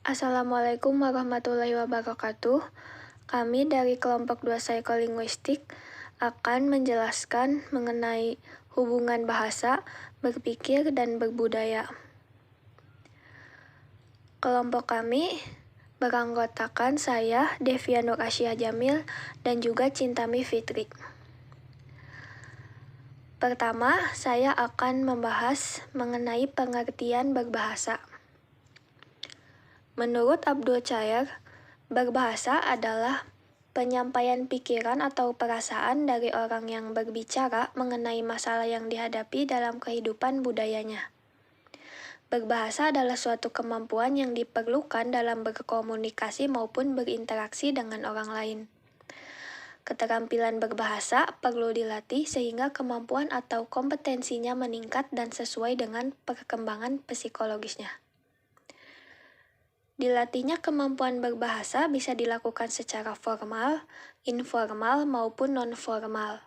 Assalamualaikum warahmatullahi wabarakatuh. Kami dari kelompok 2 Psikolinguistik akan menjelaskan mengenai hubungan bahasa, berpikir, dan berbudaya. Kelompok kami beranggotakan saya, Devia Nur Asia Jamil, dan juga Cintami Fitri. Pertama, saya akan membahas mengenai pengertian berbahasa. Menurut Abdul Chaer, berbahasa adalah penyampaian pikiran atau perasaan dari orang yang berbicara mengenai masalah yang dihadapi dalam kehidupan budayanya. Berbahasa adalah suatu kemampuan yang diperlukan dalam berkomunikasi maupun berinteraksi dengan orang lain. Keterampilan berbahasa perlu dilatih sehingga kemampuan atau kompetensinya meningkat dan sesuai dengan perkembangan psikologisnya. Dilatihnya kemampuan berbahasa bisa dilakukan secara formal, informal, maupun non-formal.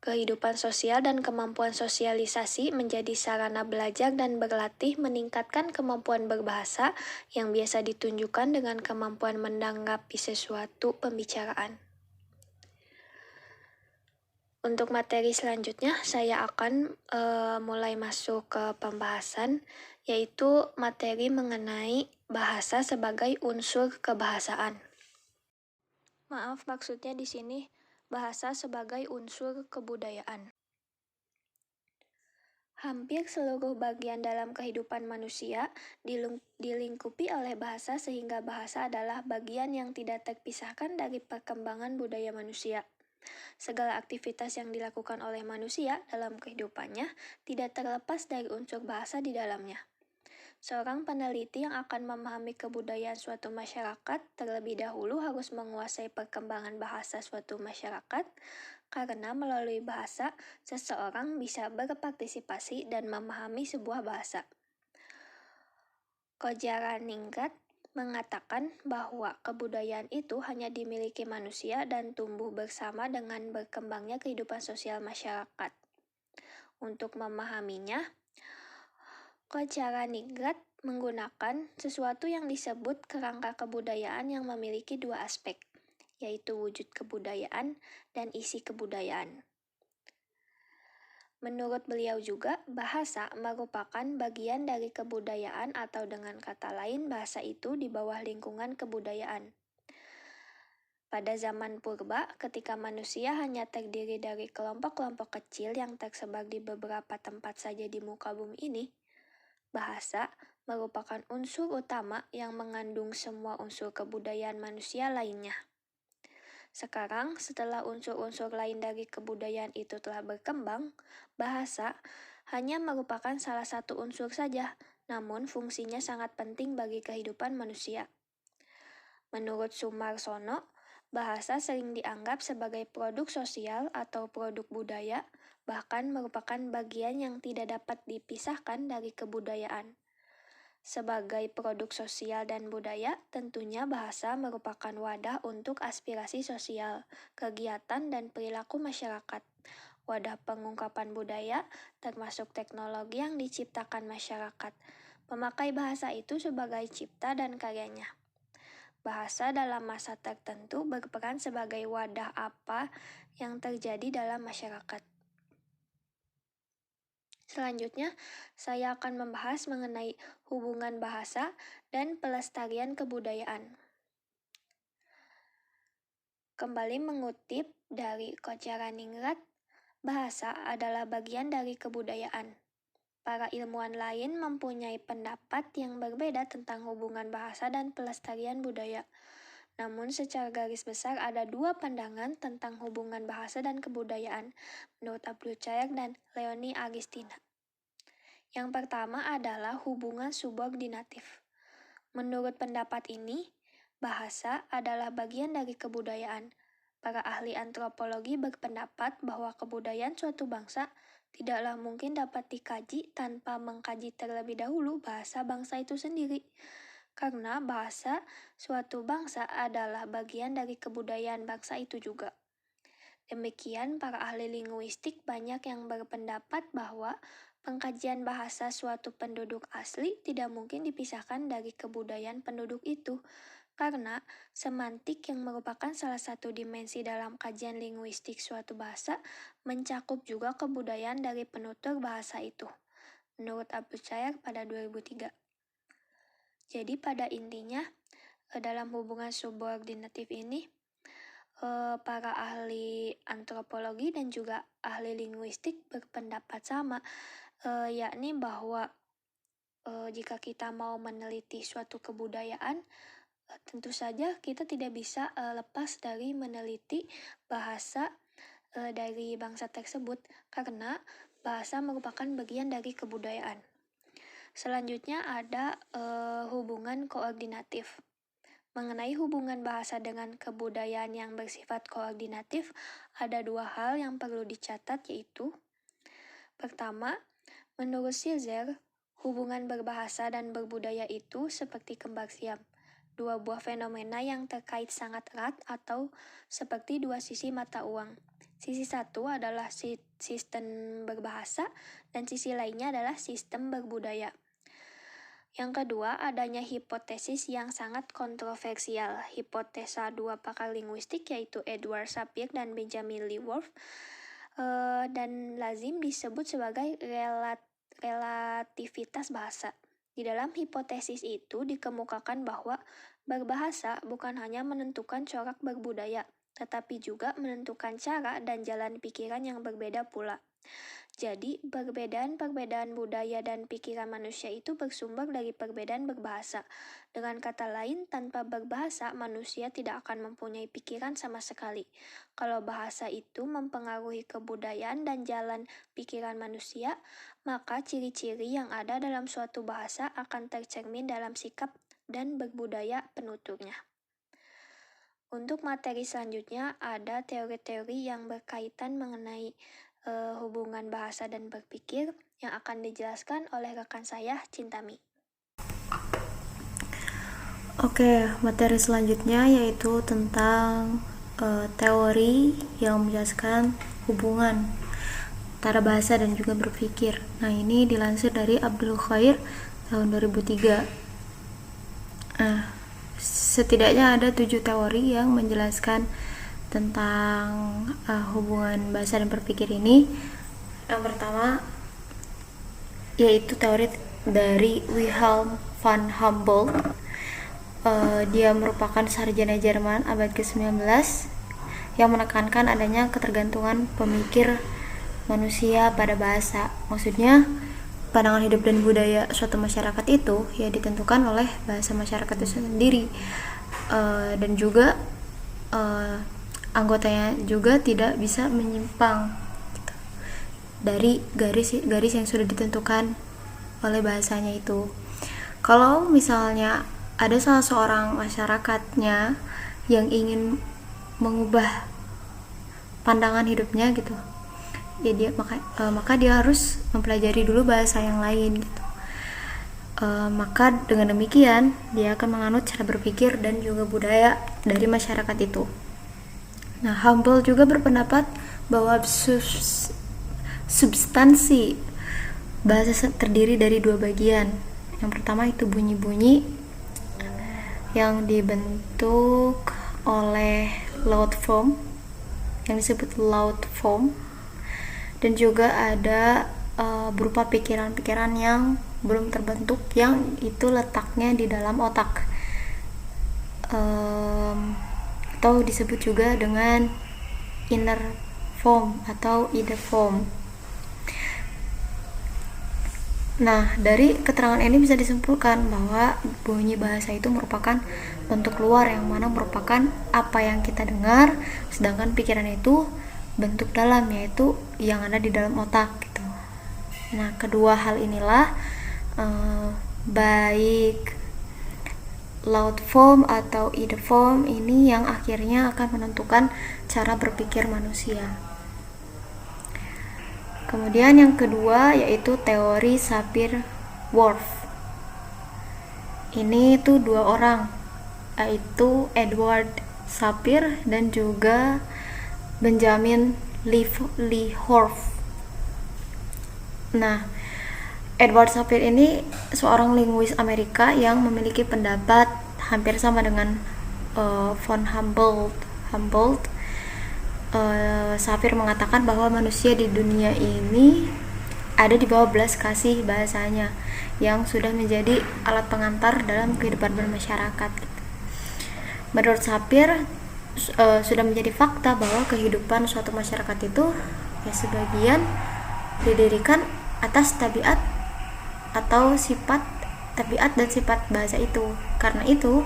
Kehidupan sosial dan kemampuan sosialisasi menjadi sarana belajar dan berlatih meningkatkan kemampuan berbahasa yang biasa ditunjukkan dengan kemampuan menanggapi sesuatu pembicaraan. Untuk materi selanjutnya, saya akan mulai masuk ke pembahasan, yaitu materi mengenai bahasa sebagai unsur kebahasaan. Maaf, maksudnya di sini bahasa sebagai unsur kebudayaan. Hampir seluruh bagian dalam kehidupan manusia dilingkupi oleh bahasa sehingga bahasa adalah bagian yang tidak terpisahkan dari perkembangan budaya manusia. Segala aktivitas yang dilakukan oleh manusia dalam kehidupannya tidak terlepas dari unsur bahasa di dalamnya. Seorang peneliti yang akan memahami kebudayaan suatu masyarakat terlebih dahulu harus menguasai perkembangan bahasa suatu masyarakat, karena melalui bahasa seseorang bisa berpartisipasi dan memahami sebuah bahasa. Kojaraningrat mengatakan bahwa kebudayaan itu hanya dimiliki manusia dan tumbuh bersama dengan berkembangnya kehidupan sosial masyarakat. Untuk memahaminya, Kojaraningrat menggunakan sesuatu yang disebut kerangka kebudayaan yang memiliki dua aspek, yaitu wujud kebudayaan dan isi kebudayaan. Menurut beliau juga, bahasa merupakan bagian dari kebudayaan atau dengan kata lain bahasa itu di bawah lingkungan kebudayaan. Pada zaman purba, ketika manusia hanya terdiri dari kelompok-kelompok kecil yang tersebar di beberapa tempat saja di muka bumi ini, bahasa merupakan unsur utama yang mengandung semua unsur kebudayaan manusia lainnya. Sekarang, setelah unsur-unsur lain dari kebudayaan itu telah berkembang, bahasa hanya merupakan salah satu unsur saja, namun fungsinya sangat penting bagi kehidupan manusia. Menurut Sumarsono, bahasa sering dianggap sebagai produk sosial atau produk budaya, bahkan merupakan bagian yang tidak dapat dipisahkan dari kebudayaan. Sebagai produk sosial dan budaya, tentunya bahasa merupakan wadah untuk aspirasi sosial, kegiatan, dan perilaku masyarakat. Wadah pengungkapan budaya, termasuk teknologi yang diciptakan masyarakat. Pemakai bahasa itu sebagai cipta dan karyanya. Bahasa dalam masa tertentu berperan sebagai wadah apa yang terjadi dalam masyarakat. Selanjutnya, saya akan membahas mengenai hubungan bahasa dan pelestarian kebudayaan. Kembali mengutip dari Kojaraningrat, bahasa adalah bagian dari kebudayaan. Para ilmuwan lain mempunyai pendapat yang berbeda tentang hubungan bahasa dan pelestarian budaya. Namun secara garis besar ada dua pandangan tentang hubungan bahasa dan kebudayaan menurut Abdul Chaer dan Leonie Aristina. Yang pertama adalah hubungan subordinatif. Menurut pendapat ini, bahasa adalah bagian dari kebudayaan. Para ahli antropologi berpendapat bahwa kebudayaan suatu bangsa tidaklah mungkin dapat dikaji tanpa mengkaji terlebih dahulu bahasa bangsa itu sendiri. Karena bahasa suatu bangsa adalah bagian dari kebudayaan bangsa itu juga. Demikian, para ahli linguistik banyak yang berpendapat bahwa Pengkajian bahasa suatu penduduk asli tidak mungkin dipisahkan dari kebudayaan penduduk itu, karena semantik yang merupakan salah satu dimensi dalam kajian linguistik suatu bahasa mencakup juga kebudayaan dari penutur bahasa itu, menurut Abdul Chair pada 2003. Jadi pada intinya, dalam hubungan subordinatif ini, para ahli antropologi dan juga ahli linguistik berpendapat sama, yakni bahwa jika kita mau meneliti suatu kebudayaan, tentu saja kita tidak bisa lepas dari meneliti bahasa dari bangsa tersebut, karena bahasa merupakan bagian dari kebudayaan. Selanjutnya ada hubungan koordinatif. Mengenai hubungan bahasa dengan kebudayaan yang bersifat koordinatif, ada dua hal yang perlu dicatat, yaitu pertama, menurut Schiller, hubungan berbahasa dan berbudaya itu seperti kembar siam, dua buah fenomena yang terkait sangat erat atau seperti dua sisi mata uang. Sisi satu adalah sistem berbahasa dan sisi lainnya adalah sistem berbudaya. Yang kedua, adanya hipotesis yang sangat kontroversial. Hipotesa dua pakar linguistik yaitu Edward Sapir dan Benjamin Lee Whorf dan lazim disebut sebagai relativitas bahasa. Di dalam hipotesis itu dikemukakan bahwa berbahasa bukan hanya menentukan corak berbudaya, tetapi juga menentukan cara dan jalan pikiran yang berbeda pula. Jadi, perbedaan budaya dan pikiran manusia itu bersumber dari perbedaan berbahasa. Dengan kata lain, tanpa berbahasa, manusia tidak akan mempunyai pikiran sama sekali. Kalau bahasa itu mempengaruhi kebudayaan dan jalan pikiran manusia, maka ciri-ciri yang ada dalam suatu bahasa akan tercermin dalam sikap dan berbudaya penuturnya. Untuk materi selanjutnya, ada teori-teori yang berkaitan mengenai hubungan bahasa dan berpikir yang akan dijelaskan oleh rekan saya, Cintami. Oke, materi selanjutnya yaitu tentang teori yang menjelaskan hubungan antara bahasa dan juga berpikir. Nah, ini dilansir dari Abdul Khair tahun 2003. Setidaknya ada 7 teori yang menjelaskan tentang hubungan bahasa dan berpikir ini. Yang pertama yaitu teori dari Wilhelm von Humboldt. Dia merupakan sarjana Jerman abad ke-19 yang menekankan adanya ketergantungan pemikir manusia pada bahasa. Maksudnya, pandangan hidup dan budaya suatu masyarakat itu ya ditentukan oleh bahasa masyarakat itu sendiri, dan juga anggotanya juga tidak bisa menyimpang gitu, dari garis yang sudah ditentukan oleh bahasanya itu. Kalau misalnya ada salah seorang masyarakatnya yang ingin mengubah pandangan hidupnya gitu, ya maka dia harus mempelajari dulu bahasa yang lain gitu. Maka dengan demikian dia akan menganut cara berpikir dan juga budaya dari masyarakat itu. Nah, Humboldt juga berpendapat bahwa substansi bahasa terdiri dari dua bagian. Yang pertama itu bunyi-bunyi yang dibentuk oleh laut form, yang disebut laut form, dan juga ada berupa pikiran-pikiran yang belum terbentuk, yang itu letaknya di dalam otak, atau disebut juga dengan inner form atau ide form. Nah, dari keterangan ini bisa disimpulkan bahwa bunyi bahasa itu merupakan bentuk luar yang mana merupakan apa yang kita dengar, sedangkan pikiran itu bentuk dalam, yaitu yang ada di dalam otak gitu. Nah, kedua hal inilah baik laut form atau ide form ini yang akhirnya akan menentukan cara berpikir manusia. Kemudian yang kedua yaitu teori Sapir-Whorf. Ini tuh dua orang, yaitu Edward Sapir dan juga Benjamin Lee Whorf. Nah, Edward Sapir ini seorang linguis Amerika yang memiliki pendapat hampir sama dengan von Humboldt. Sapir mengatakan bahwa manusia di dunia ini ada di bawah belas kasih bahasanya yang sudah menjadi alat pengantar dalam kehidupan bermasyarakat. Menurut Sapir, sudah menjadi fakta bahwa kehidupan suatu masyarakat itu ya sebagian didirikan atas tabiat atau tabiat dan sifat bahasa itu. Karena itu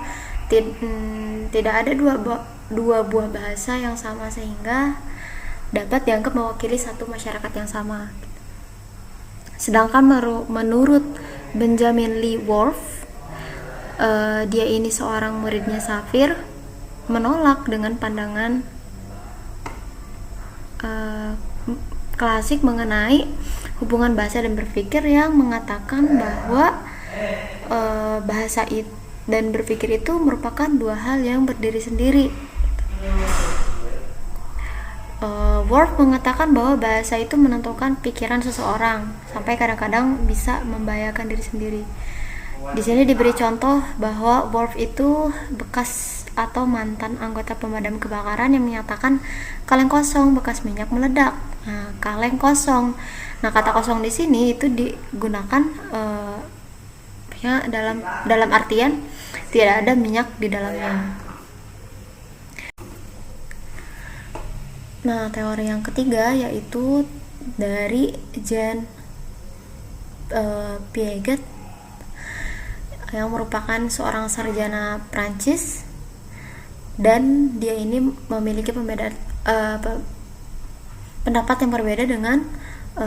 tidak ada dua buah bahasa yang sama sehingga dapat dianggap mewakili satu masyarakat yang sama. Sedangkan menurut Benjamin Lee Whorf, dia ini seorang muridnya Sapir, menolak dengan pandangan klasik mengenai hubungan bahasa dan berpikir yang mengatakan bahwa bahasa dan berpikir itu merupakan dua hal yang berdiri sendiri. Whorf mengatakan bahwa bahasa itu menentukan pikiran seseorang sampai kadang-kadang bisa membahayakan diri sendiri. Di sini diberi contoh bahwa Whorf itu bekas atau mantan anggota pemadam kebakaran yang menyatakan kaleng kosong bekas minyak meledak. Nah, kaleng kosong. Nah, kata kosong di sini itu digunakan dalam artian tidak ada minyak di dalamnya. Nah, teori yang ketiga yaitu dari Jean Piaget yang merupakan seorang sarjana Prancis, dan dia ini memiliki pendapat yang berbeda dengan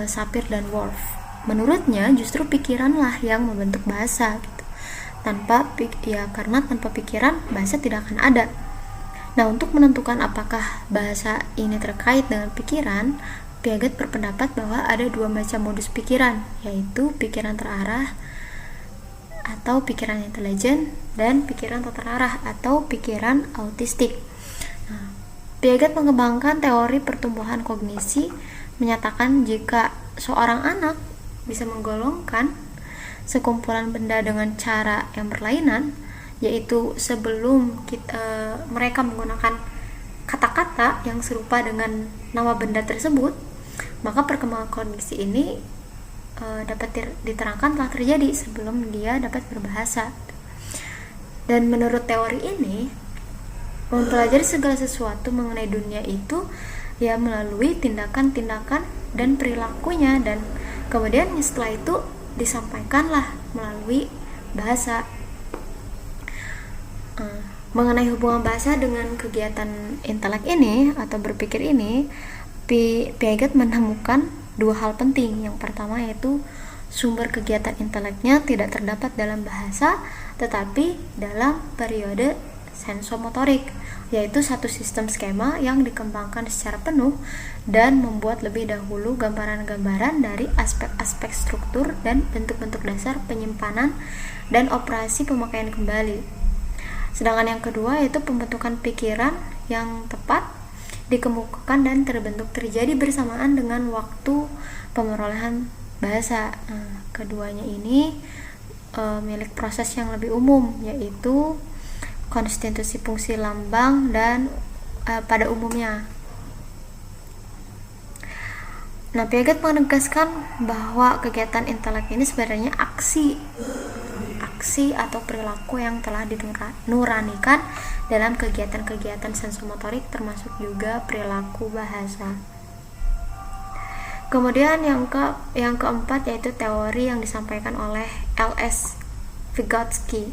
Sapir dan Whorf. Menurutnya justru pikiranlah yang membentuk bahasa gitu. Karena tanpa pikiran bahasa tidak akan ada. Nah, untuk menentukan apakah bahasa ini terkait dengan pikiran, Piaget berpendapat bahwa ada dua macam modus pikiran, yaitu pikiran terarah atau pikiran intelijen dan pikiran tak terarah atau pikiran autistik. Nah, Piaget mengembangkan teori pertumbuhan kognisi, menyatakan jika seorang anak bisa menggolongkan sekumpulan benda dengan cara yang berlainan, yaitu sebelum mereka menggunakan kata-kata yang serupa dengan nama benda tersebut, maka perkembangan kognisi ini dapat diterangkan telah terjadi sebelum dia dapat berbahasa. Dan menurut teori ini, mempelajari segala sesuatu mengenai dunia itu ya melalui tindakan-tindakan dan perilakunya, dan kemudian setelah itu disampaikanlah melalui bahasa. Mengenai hubungan bahasa dengan kegiatan intelek ini atau berpikir ini, Piaget menemukan dua hal penting. Yang pertama yaitu sumber kegiatan inteleknya tidak terdapat dalam bahasa, tetapi dalam periode sensomotorik, yaitu satu sistem skema yang dikembangkan secara penuh dan membuat lebih dahulu gambaran-gambaran dari aspek-aspek struktur dan bentuk-bentuk dasar penyimpanan dan operasi pemakaian kembali. Sedangkan yang kedua yaitu pembentukan pikiran yang tepat dikemukakan dan terjadi bersamaan dengan waktu pemerolehan bahasa. Keduanya ini milik proses yang lebih umum, yaitu konstitusi fungsi lambang dan pada umumnya. Nah, Piaget menegaskan bahwa kegiatan intelek ini sebenarnya aksi atau perilaku yang telah dinuranikan dalam kegiatan-kegiatan sensomotorik, termasuk juga perilaku bahasa. Kemudian yang keempat yaitu teori yang disampaikan oleh L.S. Vygotsky.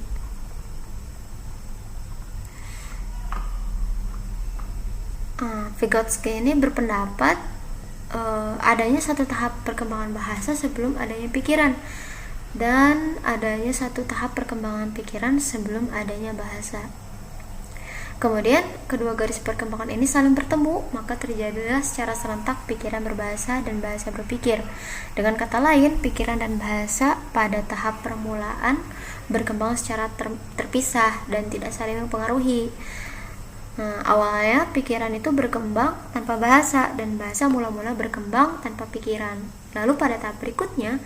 Vygotsky ini berpendapat adanya satu tahap perkembangan bahasa sebelum adanya pikiran, dan adanya satu tahap perkembangan pikiran sebelum adanya bahasa. Kemudian kedua garis perkembangan ini saling bertemu, maka terjadilah secara serentak pikiran berbahasa dan bahasa berpikir. Dengan kata lain, pikiran dan bahasa pada tahap permulaan berkembang secara terpisah dan tidak saling mempengaruhi. Nah, awalnya pikiran itu berkembang tanpa bahasa, dan bahasa mula-mula berkembang tanpa pikiran. Lalu pada tahap berikutnya,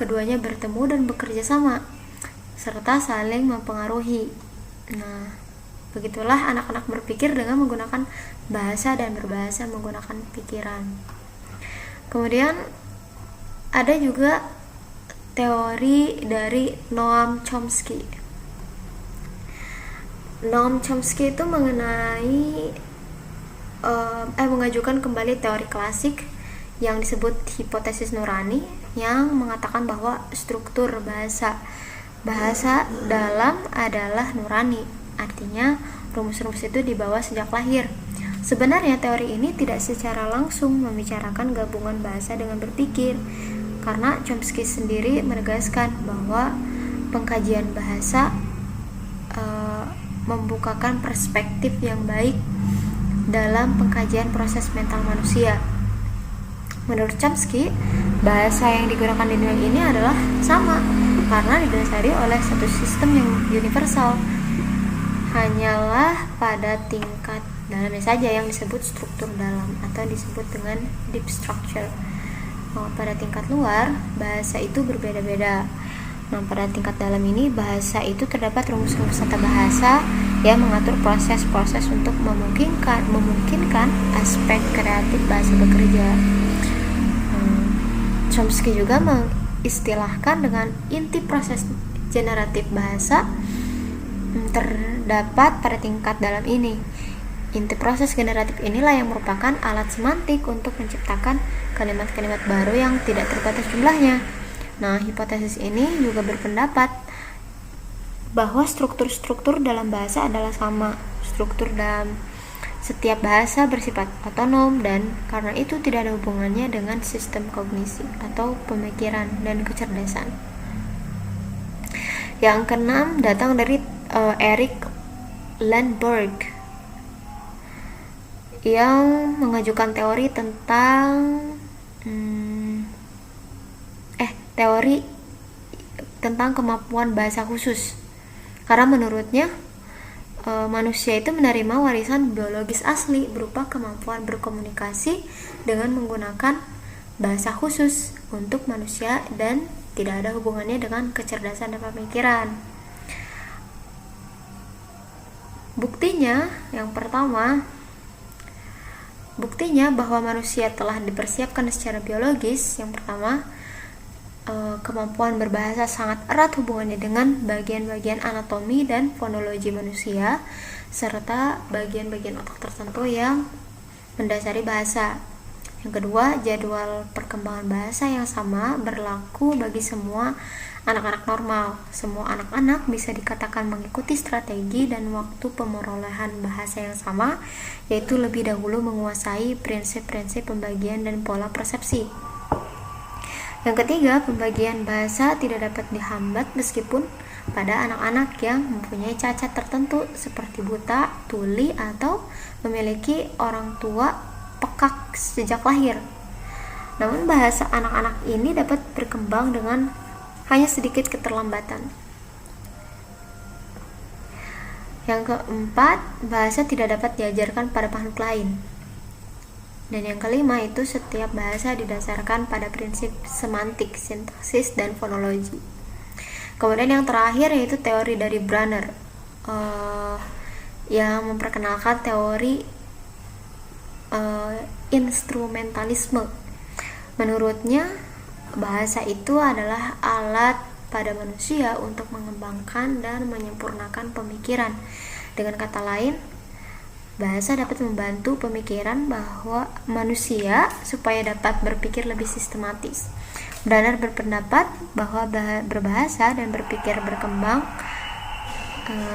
keduanya bertemu dan bekerja sama serta saling mempengaruhi. Nah, begitulah anak-anak berpikir dengan menggunakan bahasa dan berbahasa menggunakan pikiran. Kemudian ada juga teori dari Noam Chomsky. Noam Chomsky itu mengajukan kembali teori klasik yang disebut hipotesis nurani, yang mengatakan bahwa struktur bahasa dalam adalah nurani. Artinya rumus-rumus itu dibawa sejak lahir. Sebenarnya teori ini tidak secara langsung membicarakan gabungan bahasa dengan berpikir, karena Chomsky sendiri menegaskan bahwa pengkajian bahasa membukakan perspektif yang baik dalam pengkajian proses mental manusia. Menurut Chomsky, bahasa yang digunakan di dunia ini adalah sama karena didasari oleh satu sistem yang universal. Hanyalah pada tingkat dalamnya saja yang disebut struktur dalam atau disebut dengan deep structure. Pada tingkat luar, bahasa itu berbeda-beda. Nah, pada tingkat dalam ini, bahasa itu terdapat rumus-rumus tata bahasa yang mengatur proses-proses untuk memungkinkan aspek kreatif bahasa bekerja. Chomsky juga mengistilahkan dengan inti proses generatif bahasa terdapat pada tingkat dalam ini. Inti proses generatif inilah yang merupakan alat semantik untuk menciptakan kalimat-kalimat baru yang tidak terbatas jumlahnya. Nah, hipotesis ini juga berpendapat bahwa struktur-struktur dalam bahasa adalah sama. Struktur dalam setiap bahasa bersifat otonom dan karena itu tidak ada hubungannya dengan sistem kognisi atau pemikiran dan kecerdasan. Yang keenam datang dari Eric Landberg yang mengajukan teori tentang kemampuan bahasa khusus. Karena menurutnya manusia itu menerima warisan biologis asli berupa kemampuan berkomunikasi dengan menggunakan bahasa khusus untuk manusia dan tidak ada hubungannya dengan kecerdasan dan pemikiran. Buktinya bahwa manusia telah dipersiapkan secara biologis. Yang pertama, kemampuan berbahasa sangat erat hubungannya dengan bagian-bagian anatomi dan fonologi manusia serta bagian-bagian otak tertentu yang mendasari bahasa. Yang kedua, jadwal perkembangan bahasa yang sama berlaku bagi semua anak-anak normal. Semua anak-anak bisa dikatakan mengikuti strategi dan waktu pemerolehan bahasa yang sama, yaitu lebih dahulu menguasai prinsip-prinsip pembagian dan pola persepsi. Yang ketiga, pembagian bahasa tidak dapat dihambat meskipun pada anak-anak yang mempunyai cacat tertentu seperti buta, tuli, atau memiliki orang tua pekak sejak lahir. Namun bahasa anak-anak ini dapat berkembang dengan hanya sedikit keterlambatan. Yang keempat, bahasa tidak dapat diajarkan pada makhluk lain. Dan yang kelima itu setiap bahasa didasarkan pada prinsip semantik, sintaksis, dan fonologi. Kemudian yang terakhir yaitu teori dari Brunner yang memperkenalkan teori instrumentalisme. Menurutnya, bahasa itu adalah alat pada manusia untuk mengembangkan dan menyempurnakan pemikiran. Dengan kata lain, bahasa dapat membantu pemikiran bahwa manusia supaya dapat berpikir lebih sistematis. Brunner berpendapat bahwa berbahasa dan berpikir berkembang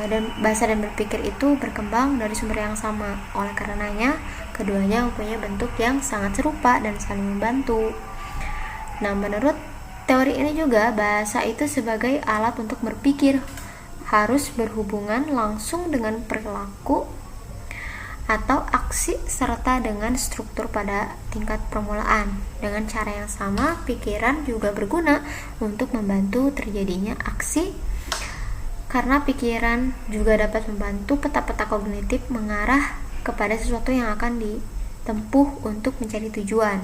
dan bahasa dan berpikir itu berkembang dari sumber yang sama. Oleh karenanya, keduanya mempunyai bentuk yang sangat serupa dan saling membantu. Nah, menurut teori ini juga bahasa itu sebagai alat untuk berpikir harus berhubungan langsung dengan perilaku atau aksi serta dengan struktur pada tingkat permulaan. Dengan cara yang sama, pikiran juga berguna untuk membantu terjadinya aksi karena pikiran juga dapat membantu peta-peta kognitif mengarah kepada sesuatu yang akan ditempuh untuk mencari tujuan.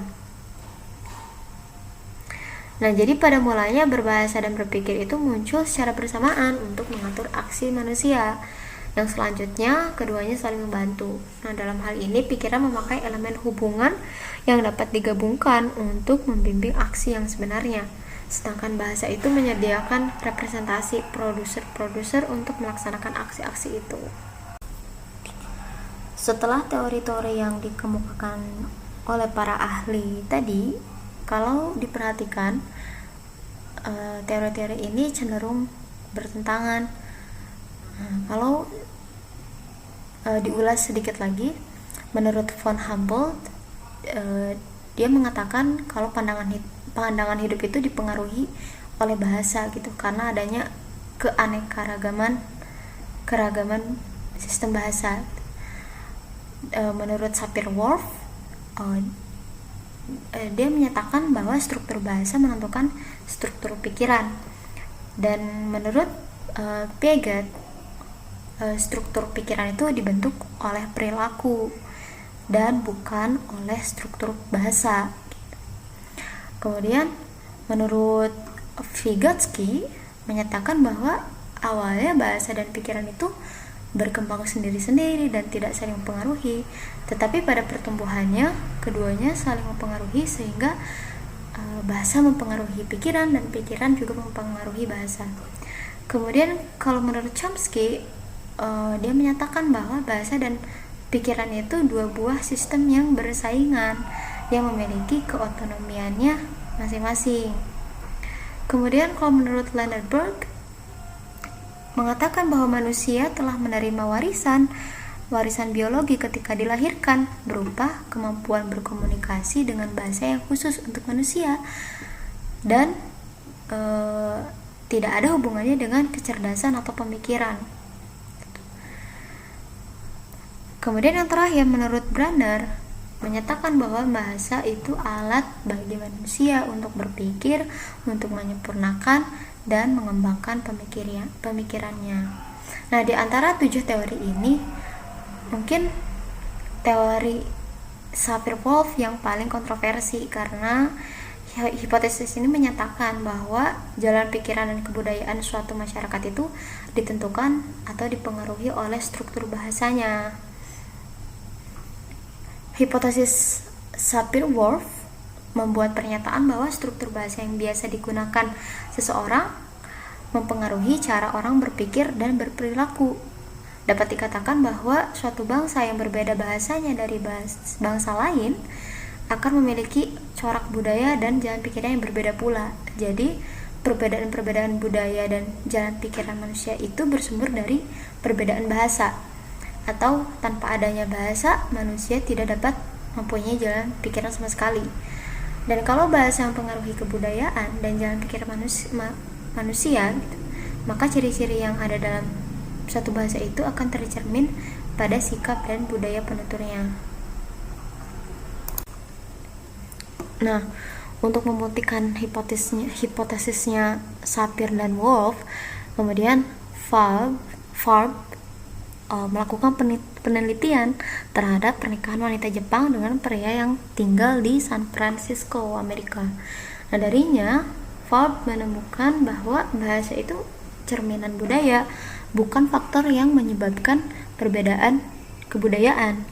Nah, jadi pada mulanya berbahasa dan berpikir itu muncul secara bersamaan untuk mengatur aksi manusia. Yang selanjutnya, keduanya saling membantu. Nah, dalam hal ini pikiran memakai elemen hubungan yang dapat digabungkan untuk membimbing aksi yang sebenarnya. Sedangkan bahasa itu menyediakan representasi produser-produser untuk melaksanakan aksi-aksi itu. Setelah teori-teori yang dikemukakan oleh para ahli tadi, kalau diperhatikan, teori-teori ini cenderung bertentangan. Kalau diulas sedikit lagi, menurut von Humboldt, dia mengatakan kalau pandangan hidup itu dipengaruhi oleh bahasa gitu, karena adanya keragaman sistem bahasa. Menurut Sapir-Whorf, dia menyatakan bahwa struktur bahasa menentukan struktur pikiran, dan menurut Piaget, struktur pikiran itu dibentuk oleh perilaku dan bukan oleh struktur bahasa. Kemudian menurut Vygotsky menyatakan bahwa awalnya bahasa dan pikiran itu berkembang sendiri-sendiri dan tidak saling mempengaruhi, tetapi pada pertumbuhannya keduanya saling mempengaruhi sehingga bahasa mempengaruhi pikiran dan pikiran juga mempengaruhi bahasa. Kemudian kalau menurut Chomsky, dia menyatakan bahwa bahasa dan pikiran itu dua buah sistem yang bersaingan yang memiliki keotonomiannya masing-masing. Kemudian kalau menurut Leonard Berg mengatakan bahwa manusia telah menerima warisan biologi ketika dilahirkan berupa kemampuan berkomunikasi dengan bahasa yang khusus untuk manusia dan tidak ada hubungannya dengan kecerdasan atau pemikiran. Kemudian yang terakhir, menurut Branner menyatakan bahwa bahasa itu alat bagi manusia untuk berpikir, untuk menyempurnakan dan mengembangkan pemikirannya. Nah, di antara 7 teori ini, mungkin teori Sapir-Whorf yang paling kontroversi karena hipotesis ini menyatakan bahwa jalan pikiran dan kebudayaan suatu masyarakat itu ditentukan atau dipengaruhi oleh struktur bahasanya. Hipotesis Sapir-Whorf membuat pernyataan bahwa struktur bahasa yang biasa digunakan seseorang mempengaruhi cara orang berpikir dan berperilaku. Dapat dikatakan bahwa suatu bangsa yang berbeda bahasanya dari bangsa lain akan memiliki corak budaya dan jalan pikiran yang berbeda pula. Jadi, perbedaan-perbedaan budaya dan jalan pikiran manusia itu bersumber dari perbedaan bahasa. Atau tanpa adanya bahasa, manusia tidak dapat mempunyai jalan pikiran sama sekali. Dan kalau bahasa mempengaruhi kebudayaan dan jalan pikir manusia gitu, maka ciri-ciri yang ada dalam satu bahasa itu akan tercermin pada sikap dan budaya penuturnya. Nah, untuk membuktikan hipotesisnya Sapir dan Whorf, kemudian Farb melakukan penelitian terhadap pernikahan wanita Jepang dengan pria yang tinggal di San Francisco, Amerika. Nah, darinya Farb menemukan bahwa bahasa itu cerminan budaya, bukan faktor yang menyebabkan perbedaan kebudayaan.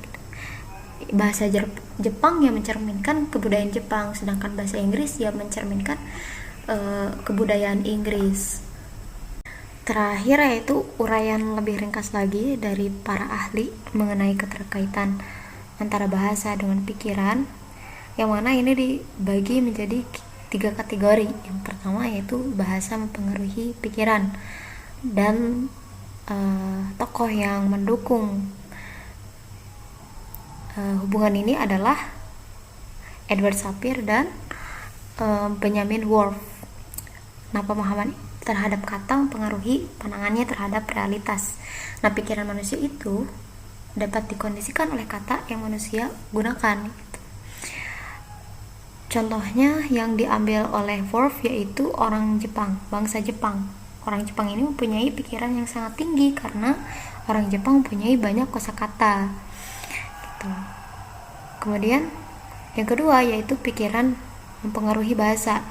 Bahasa Jepang yang mencerminkan kebudayaan Jepang, sedangkan bahasa Inggris yang mencerminkan kebudayaan Inggris. Terakhir yaitu uraian lebih ringkas lagi dari para ahli mengenai keterkaitan antara bahasa dengan pikiran, yang mana ini dibagi menjadi 3 kategori. Yang pertama yaitu bahasa mempengaruhi pikiran, dan tokoh yang mendukung hubungan ini adalah Edward Sapir dan Benjamin Whorf. Nah, pemahaman terhadap kata mempengaruhi pandangannya terhadap realitas. Nah, pikiran manusia itu dapat dikondisikan oleh kata yang manusia gunakan. Contohnya yang diambil oleh Whorf yaitu orang Jepang, bangsa Jepang. Orang Jepang ini mempunyai pikiran yang sangat tinggi karena orang Jepang mempunyai banyak kosakata. Gitu. Kemudian yang kedua yaitu pikiran mempengaruhi bahasa.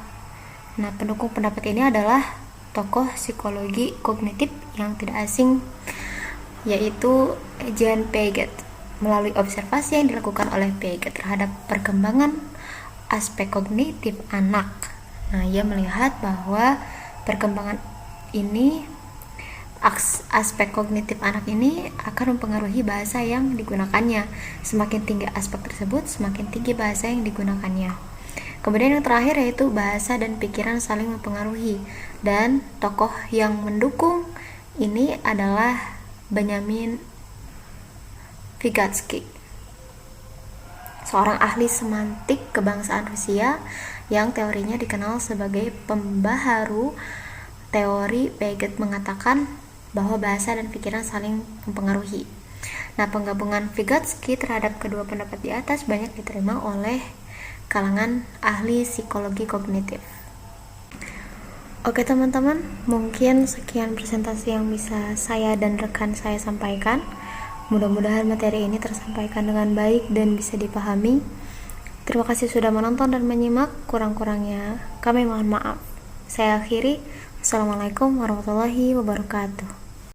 Nah, pendukung pendapat ini adalah tokoh psikologi kognitif yang tidak asing, yaitu Jean Piaget. Melalui observasi yang dilakukan oleh Piaget terhadap perkembangan aspek kognitif anak, nah, ia melihat bahwa perkembangan ini, aspek kognitif anak ini akan mempengaruhi bahasa yang digunakannya. Semakin tinggi aspek tersebut, semakin tinggi bahasa yang digunakannya. Kemudian yang terakhir yaitu bahasa dan pikiran saling mempengaruhi, dan tokoh yang mendukung ini adalah Benjamin Vygotsky, seorang ahli semantik kebangsaan Rusia yang teorinya dikenal sebagai pembaharu teori. Piaget mengatakan bahwa bahasa dan pikiran saling mempengaruhi. Nah, penggabungan Vygotsky terhadap kedua pendapat di atas banyak diterima oleh kalangan ahli psikologi kognitif. Oke teman-teman, mungkin sekian presentasi yang bisa saya dan rekan saya sampaikan. Mudah-mudahan materi ini tersampaikan dengan baik dan bisa dipahami. Terima kasih sudah menonton dan menyimak. Kurang-kurangnya kami mohon maaf. Saya akhiri. Assalamualaikum warahmatullahi wabarakatuh.